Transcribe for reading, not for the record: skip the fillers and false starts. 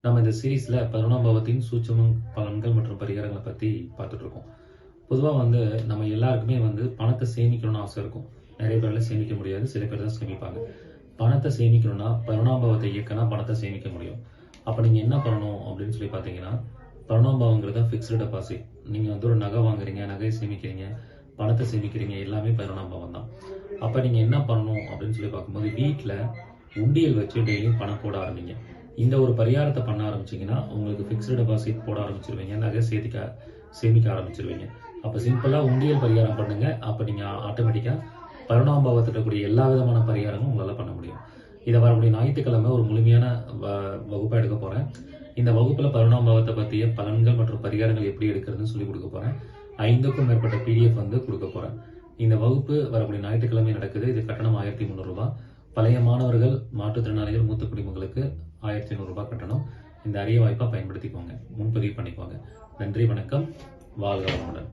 நம்ம இந்த சீரீஸ்ல 11ஆம் பாவத்தின் சூட்சுமம் பலன்கள் மற்றும் பரிகாரங்களை பத்தி பார்த்துட்டு இருக்கோம். பொதுவா நம்ம எல்லாருக்குமே பணத்தை சேமிக்கணும்னு ஆசை இருக்கும். நிறைய பேர்ல சேமிக்க முடியாது. சில பேர் தான் சேமிப்பாங்க. பணத்தை சேமிக்கணும்னா 11ஆம் பாவத்தை இயக்கினா பணத்தை சேமிக்க முடியும். அப்ப நீங்க என்ன பண்ணணும் அப்படின்னு சொல்லி பார்த்தீங்கன்னா, 11ஆம் பாவங்கிறது ஃபிக்ஸ்டு டெபாசிட். நீங்க ஒரு நகை வாங்குறீங்க, நகையை சேமிக்கிறீங்க, பணத்தை சேமிக்கிறீங்க, எல்லாமே 11ஆம் பாவம் தான். அப்ப நீங்க என்ன பண்ணணும் அப்படின்னு சொல்லி பார்க்கும்போது, வீட்ல உண்டியல் வச்சு டெய்லியும் பணம் போட ஆரம்பிங்க. இந்த ஒரு பரிகாரத்தை பண்ண ஆரம்பிச்சீங்கன்னா உங்களுக்கு ஃபிக்ஸ்டு டெபாசிட் போட ஆரம்பிச்சிருவீங்க, நகை சேமிக்க ஆரம்பிச்சிருவீங்க. அப்போ சிம்பிளாக உண்டியல் பரிகாரம் பண்ணுங்க. அப்போ நீங்கள் ஆட்டோமேட்டிக்காக 11ஆம் பாவத்தில் இருக்கக்கூடிய எல்லா விதமான பரிகாரமும் உங்களால் பண்ண முடியும். இதை வரக்கூடிய ஞாயிற்றுக்கிழமை ஒரு முழுமையான வகுப்பாக எடுக்க போகிறேன். இந்த வகுப்பில் 11ஆம் பாவத்தை பற்றிய பலன்கள் மற்றும் பரிகாரங்கள் எப்படி எடுக்கிறதுன்னு சொல்லி கொடுக்க போகிறேன். 5க்கும் மேற்பட்ட PDF கொடுக்க போகிறேன். இந்த வகுப்பு வரக்கூடிய ஞாயிற்றுக்கிழமை நடக்குது. இது கட்டணம் 1300 ரூபாய். பழைய மாணவர்கள், மாற்றுத்திறனாளிகள், மூத்த குடிமக்களுக்கு 1500 ரூபாய் கட்டணம். இந்த அரிய வாய்ப்பை பயன்படுத்திக்கோங்க, முன்பதிவு பண்ணிக்கோங்க. நன்றி, வணக்கம், வாழ்க வளமுடன்.